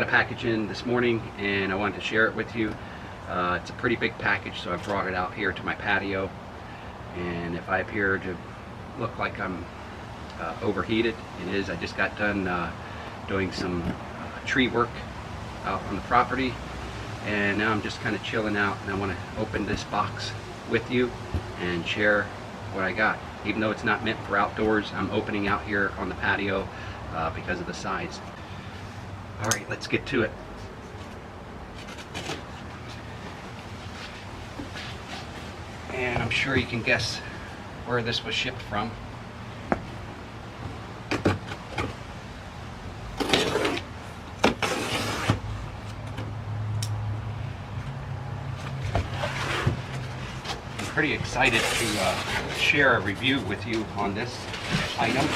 a package in this morning and I wanted to share it with you. It's a pretty big package, so I brought it out here to my patio, and if I appear to look like I'm overheated, it is. I just got done doing some tree work out on the property, and now I'm just kind of chilling out, and I want to open this box with you and share what I got. Even though it's not meant for outdoors, I'm opening out here on the patio because of the size. All right, let's get to it. And I'm sure you can guess where this was shipped from. I'm pretty excited to share a review with you on this item.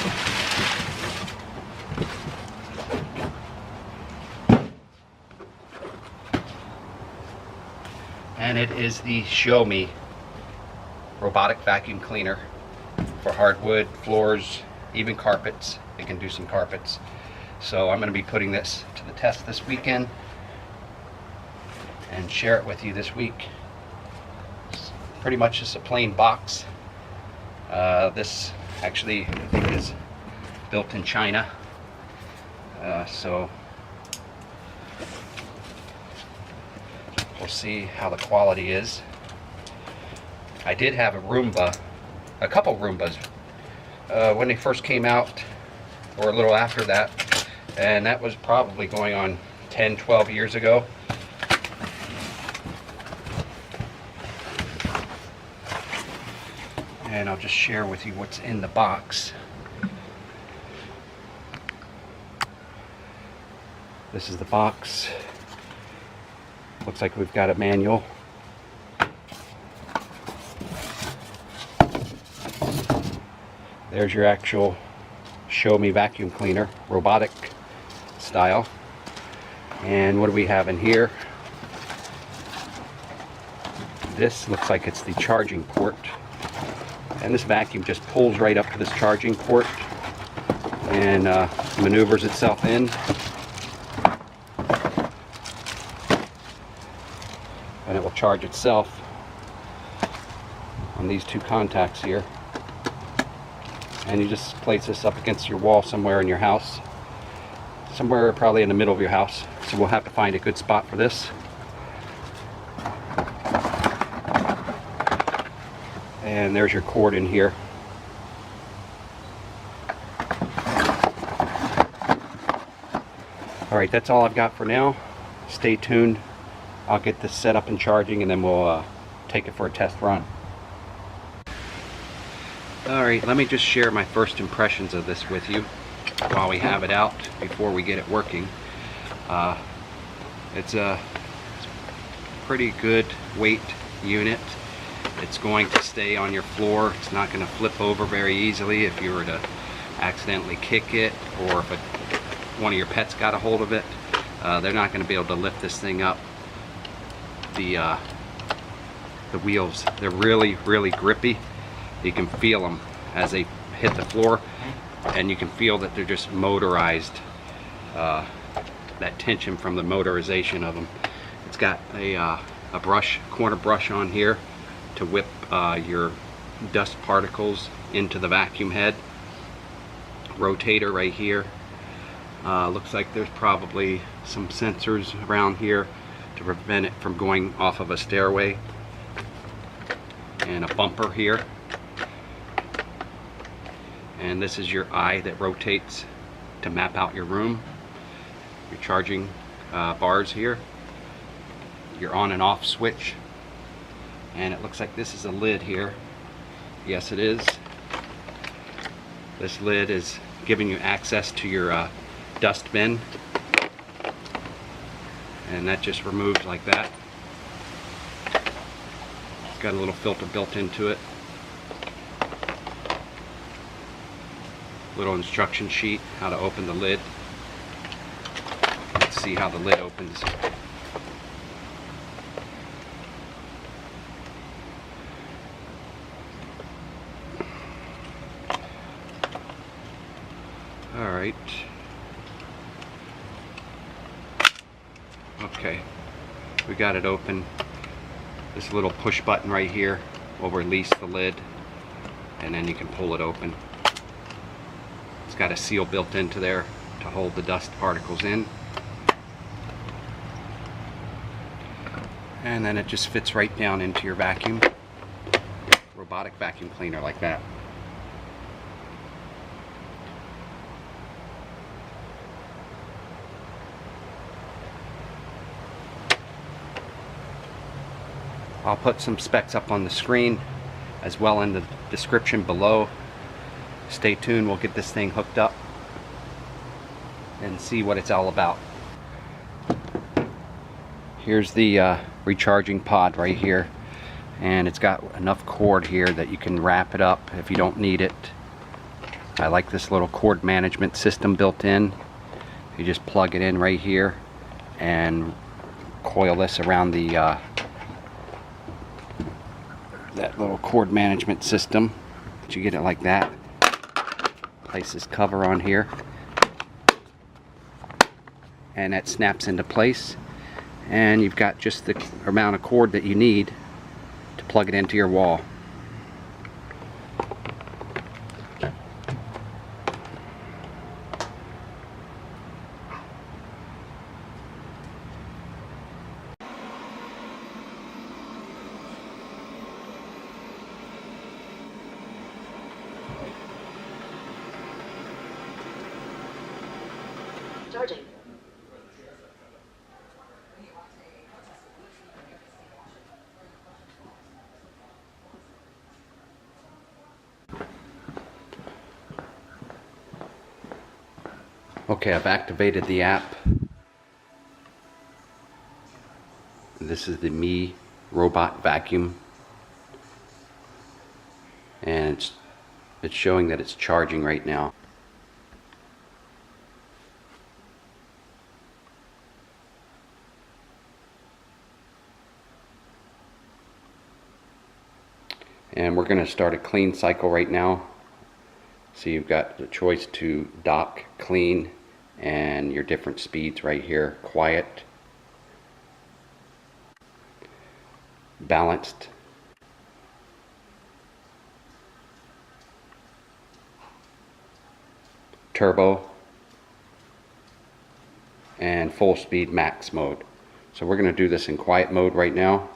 And it is the Xaiomi robotic vacuum cleaner for hardwood, floors, even carpets. It can do some carpets. So I'm going to be putting this to the test this weekend and share it with you this week. It's pretty much just a plain box. This actually, I think, is built in China. So we'll see how the quality is. I did have a couple Roombas when they first came out, or a little after that, and that was probably going on 10-12 years ago. And I'll just share with you what's in the box. This is the box. Looks like we've got a manual. There's your actual Xaiomi vacuum cleaner, robotic style. And what do we have in here? This looks like it's the charging port. And this vacuum just pulls right up to this charging port and maneuvers itself in. And it will charge itself on these two contacts here. And you just place this up against your wall somewhere in your house. Somewhere probably in the middle of your house. So we'll have to find a good spot for this. And there's your cord in here. Alright, that's all I've got for now. Stay tuned. I'll get this set up and charging, and then we'll take it for a test run. Alright, let me just share my first impressions of this with you while we have it out before we get it working. It's a pretty good weight unit. It's going to stay on your floor. It's not going to flip over very easily if you were to accidentally kick it, or if one of your pets got a hold of it. They're not going to be able to lift this thing up. The wheels, they're really grippy. You can feel them as they hit the floor, and you can feel that they're just motorized. That tension from the motorization of them. It's got a corner brush on here to whip your dust particles into the vacuum head. Rotator right here. Looks like there's probably some sensors around here to prevent it from going off of a stairway, and a bumper here. And this is your eye that rotates to map out your room. Your charging bars here, your on and off switch, and it looks like this is a lid here. Yes, it is. This lid is giving you access to your dust bin, and that just removes like that. It's got a little filter built into it. Little instruction sheet how to open the lid. Let's see how the lid opens. Alright. Okay, we got it open. This little push button right here will release the lid, and then you can pull it open. It's got a seal built into there to hold the dust particles in. And then it just fits right down into your vacuum. Robotic vacuum cleaner like that. I'll put some specs up on the screen as well in the description below. Stay tuned, we'll get this thing hooked up and see what it's all about. Here's the recharging pod right here, and it's got enough cord here that you can wrap it up if you don't need it. I like this little cord management system built in. You just plug it in right here and coil this around the that little cord management system. You get it like that. Place this cover on here, and that snaps into place, and you've got just the amount of cord that you need to plug it into your wall. Charging. Okay, I've activated the app. This is the Mi Robot Vacuum, and it's showing that it's charging right now. And we're going to start a clean cycle right now. So you've got the choice to dock, clean, and your different speeds right here. Quiet, balanced, turbo, and full speed max mode. So we're going to do this in quiet mode right now,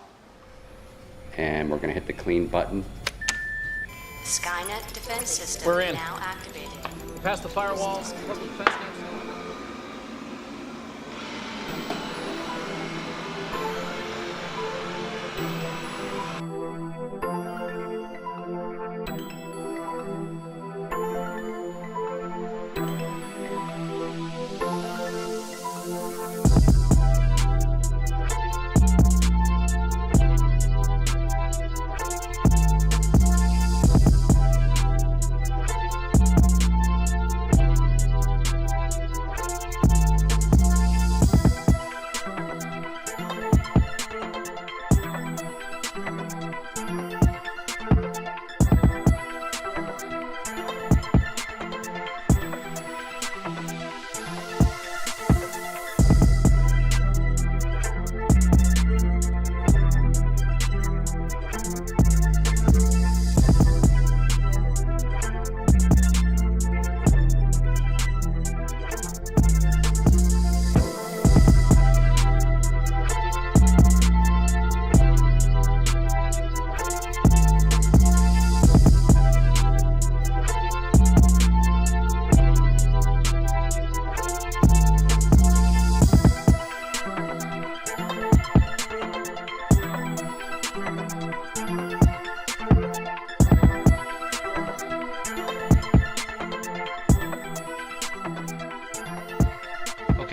and we're going to hit the clean button. Skynet defense system We're in. now activated. Past the firewalls. Local defense nets.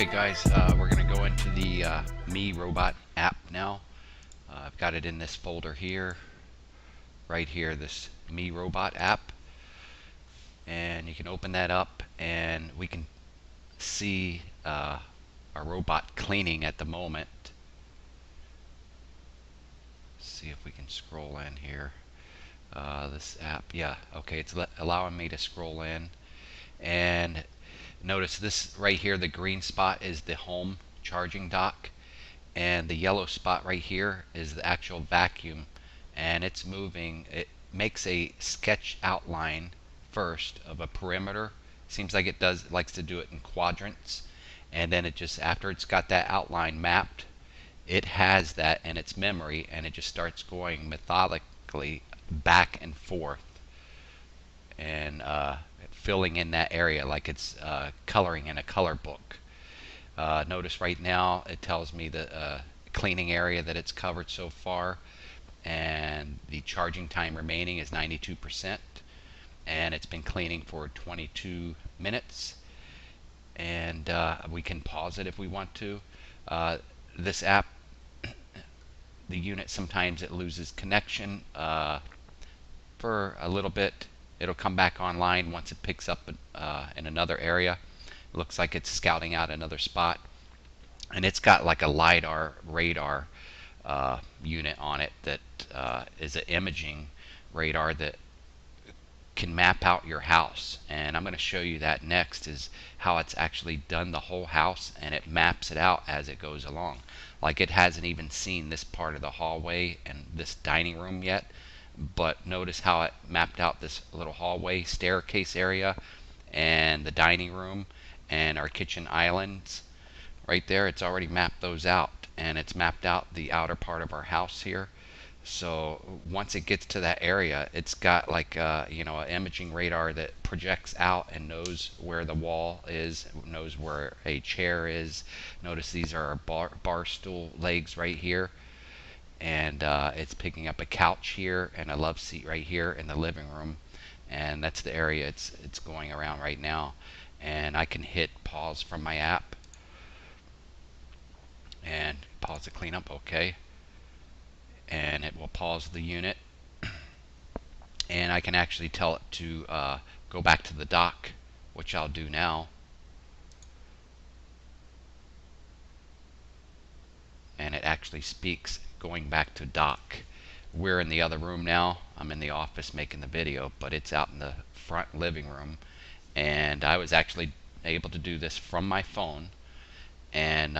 Okay guys, we're going to go into the Mi Robot app now. I've got it in this folder here, right here, this Mi Robot app. And you can open that up and we can see our robot cleaning at the moment. See if we can scroll in here. This app, yeah, okay, it's allowing me to scroll in. And notice this right here, the green spot is the home charging dock, and the yellow spot right here is the actual vacuum, and it's moving. It makes a sketch outline first of a perimeter. Seems like it likes to do it in quadrants, and then it just, after it's got that outline mapped, it has that in its memory, and it just starts going methodically back and forth and filling in that area like it's coloring in a color book. Notice right now it tells me the cleaning area that it's covered so far, and the charging time remaining is 92%, and it's been cleaning for 22 minutes. And we can pause it if we want to. This app, the unit, sometimes it loses connection for a little bit. It'll come back online once it picks up in another area. It looks like it's scouting out another spot, and it's got like a LiDAR radar unit on it that is an imaging radar that can map out your house. And I'm going to show you that next, is how it's actually done the whole house, and it maps it out as it goes along. Like, it hasn't even seen this part of the hallway and this dining room yet, but notice how it mapped out this little hallway staircase area and the dining room and our kitchen islands right there. It's already mapped those out, and it's mapped out the outer part of our house here. So once it gets to that area, it's got like you know, an imaging radar that projects out and knows where the wall is, knows where a chair is. Notice these are our bar stool legs right here, and it's picking up a couch here and a love seat right here in the living room, and that's the area it's going around right now. And I can hit pause from my app and pause the cleanup. Okay, and it will pause the unit, and I can actually tell it to go back to the dock, which I'll do now. And it actually speaks going back to dock. We're in the other room now. I'm in the office making the video, but it's out in the front living room, and I was actually able to do this from my phone. And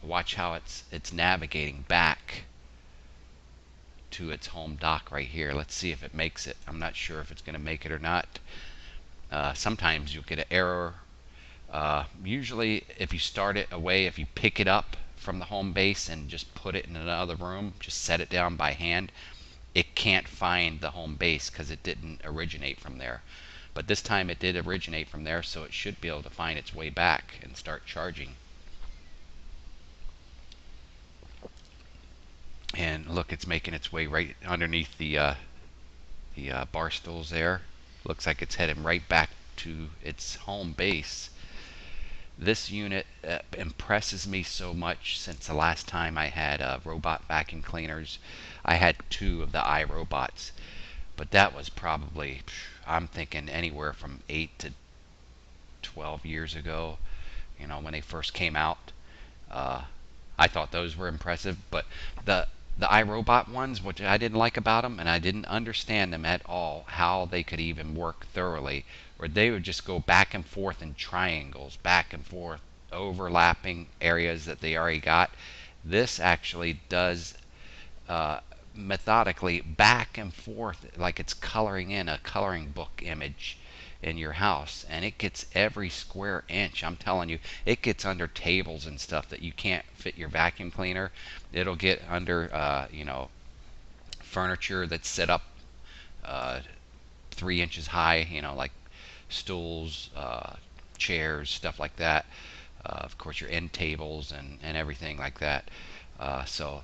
watch how it's navigating back to its home dock right here. Let's see if it makes it. I'm not sure if it's going to make it or not. Sometimes you'll get an error. Usually if you start it away, if you pick it up from the home base and just put it in another room, just set it down by hand, it can't find the home base because it didn't originate from there. But this time it did originate from there, so it should be able to find its way back and start charging. And look, it's making its way right underneath the bar stools there. Looks like it's heading right back to its home base. This unit impresses me so much. Since the last time I had robot vacuum cleaners, I had 2 of the iRobots, but that was probably, I'm thinking, anywhere from 8 to 12 years ago, you know, when they first came out. I thought those were impressive, but the iRobot ones, which I didn't like about them, and I didn't understand them at all, how they could even work thoroughly, where they would just go back and forth in triangles, back and forth, overlapping areas that they already got. This actually does methodically back and forth, like it's coloring in a coloring book image in your house, and it gets every square inch. I'm telling you, it gets under tables and stuff that you can't fit your vacuum cleaner. It'll get under you know, furniture that's set up 3 inches high, you know, like stools, chairs, stuff like that. Of course, your end tables and everything like that. So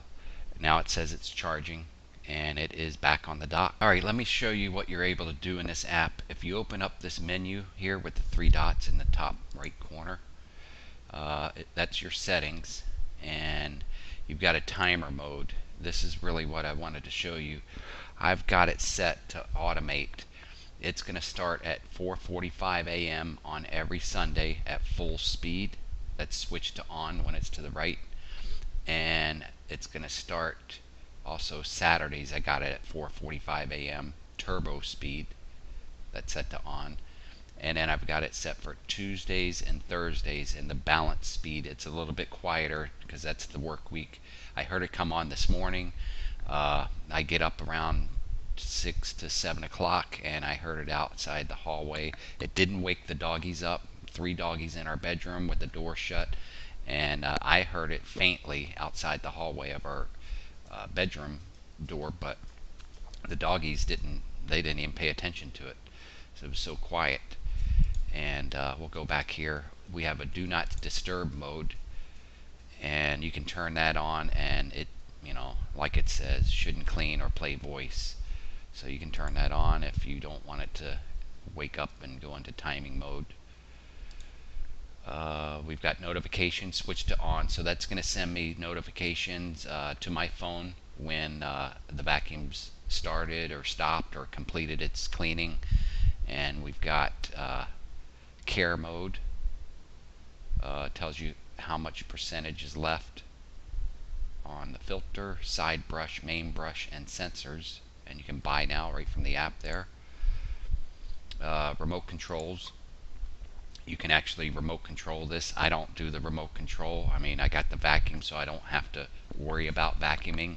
now it says it's charging, and it is back on the dock. Alright, let me show you what you're able to do in this app. If you open up this menu here with the 3 dots in the top right corner, that's your settings, and you've got a timer mode. This is really what I wanted to show you. I've got it set to automate. It's going to start at 4:45 a.m. on every Sunday at full speed. That's switched to on when it's to the right. And it's going to start also Saturdays. I got it at 4:45 a.m. turbo speed. That's set to on. and then I've got it set for Tuesdays and Thursdays, and the balance speed, it's a little bit quieter because that's the work week. I heard it come on this morning. I get up around 6 to 7 o'clock, and I heard it outside the hallway. It didn't wake the doggies up. 3 doggies in our bedroom with the door shut, and I heard it faintly outside the hallway of our bedroom door, but the doggies didn't even pay attention to it. So it was so quiet. And we'll go back here. We have a do not disturb mode, and you can turn that on, and it, like it says, shouldn't clean or play voice. So you can turn that on if you don't want it to wake up and go into timing mode. We've got notifications switched to on, so that's going to send me notifications to my phone when the vacuum's started or stopped or completed its cleaning. And we've got care mode. Tells you how much percentage is left on the filter, side brush, main brush, and sensors, and you can buy now right from the app there. Remote controls. You can actually remote control this. I don't do the remote control. I mean, I got the vacuum, so I don't have to worry about vacuuming.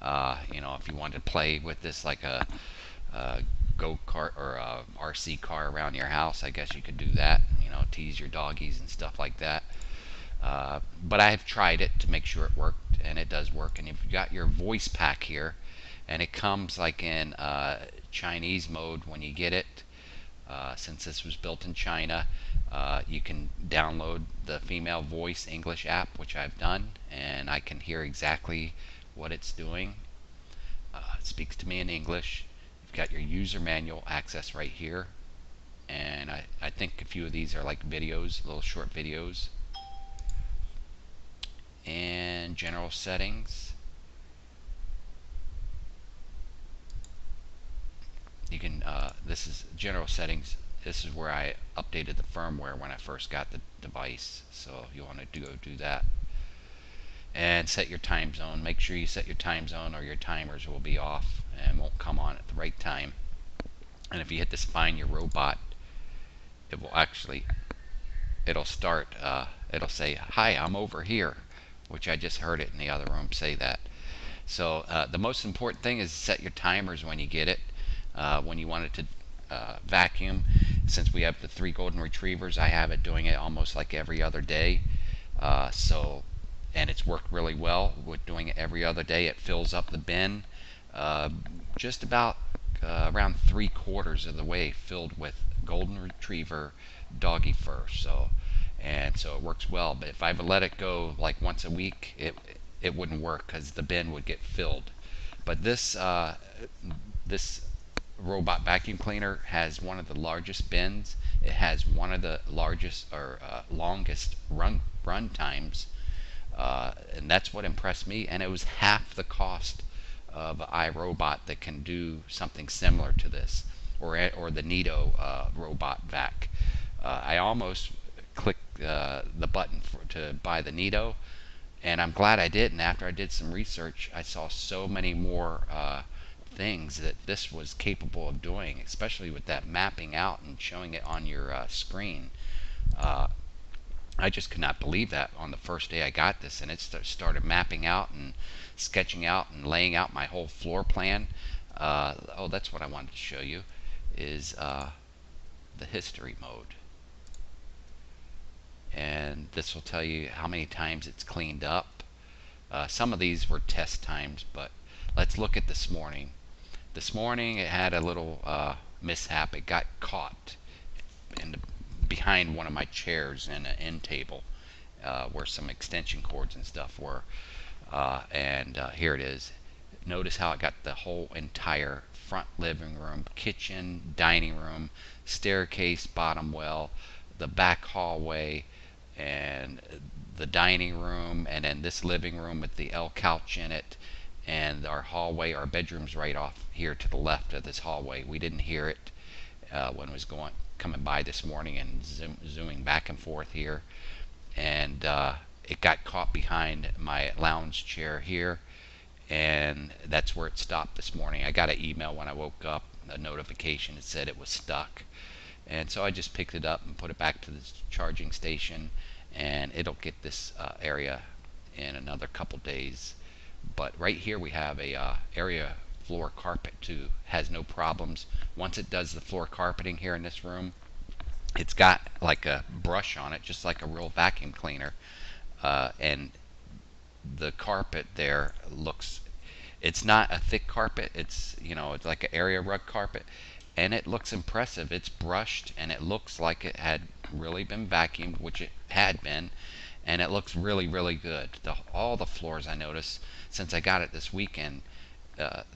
If you want to play with this like a go-kart or a RC car around your house, I guess you could do that. Tease your doggies and stuff like that. But I have tried it to make sure it worked, and it does work. And you've got your voice pack here, and it comes like in Chinese mode when you get it. Since this was built in China, you can download the female voice English app, which I've done, and I can hear exactly what it's doing. It speaks to me in English. You've got your user manual access right here, and I think a few of these are like videos, little short videos. And general settings. You can, this is general settings. This is where I updated the firmware when I first got the device, so you want to go do that. And set your time zone. Make sure you set your time zone, or your timers will be off and won't come on at the right time. And if you hit this find your robot, it will actually, it'll start, it'll say, "Hi, I'm over here," which I just heard it in the other room say that. So the most important thing is set your timers when you get it. When you want it to vacuum, since we have the 3 golden retrievers, I have it doing it almost like every other day. And it's worked really well with doing it every other day. It fills up the bin just about around 3/4 of the way filled with golden retriever doggy fur. So it works well. But if I let it go like once a week, it wouldn't work because the bin would get filled. But this robot vacuum cleaner has one of the largest bins. It has one of the largest or longest run times, and that's what impressed me. And it was half the cost of iRobot that can do something similar to this, or the Nito robot vac. I almost clicked the button to buy the Nito, and I'm glad I did. And after I did some research, I saw so many more things that this was capable of doing, especially with that mapping out and showing it on your screen. I just could not believe that on the first day I got this, and it started mapping out and sketching out and laying out my whole floor plan. Oh, that's what I wanted to show you, is the history mode. And this will tell you how many times it's cleaned up. Some of these were test times, but let's look at this morning. This morning it had a little mishap. It got caught behind one of my chairs in an end table where some extension cords and stuff were. Here it is. Notice how it got the whole entire front living room, kitchen, dining room, staircase, bottom well, the back hallway, and the dining room, and then this living room with the L couch in it, and our hallway. Our bedroom's right off here to the left of this hallway. We didn't hear it when it was coming by this morning and zooming back and forth here. And it got caught behind my lounge chair here, and that's where it stopped this morning. I got an email when I woke up, a notification that said it was stuck. And so I just picked it up and put it back to the charging station, and it'll get this area in another couple days. But right here we have a area floor carpet too. Has no problems. Once it does the floor carpeting here in this room, it's got like a brush on it, just like a real vacuum cleaner, and the carpet there looks, it's not a thick carpet, it's, you know, it's like an area rug carpet, and it looks impressive. It's brushed and it looks like it had really been vacuumed, which it had been, and it looks really, really good. All the floors, I noticed since I got it this weekend,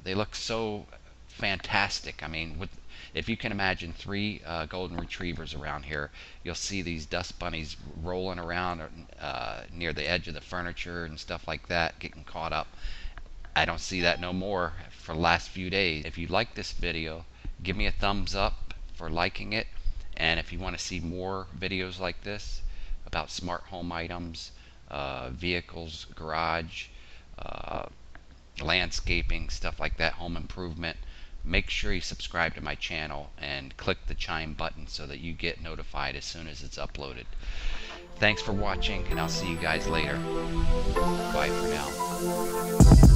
they look so fantastic. I mean, if you can imagine 3 golden retrievers around here, you'll see these dust bunnies rolling around near the edge of the furniture and stuff like that, getting caught up. I don't see that no more for the last few days. If you like this video, give me a thumbs up for liking it, and if you want to see more videos like this about smart home items, vehicles, garage, landscaping, stuff like that, home improvement, make sure you subscribe to my channel and click the chime button so that you get notified as soon as it's uploaded. Thanks for watching, and I'll see you guys later. Bye for now.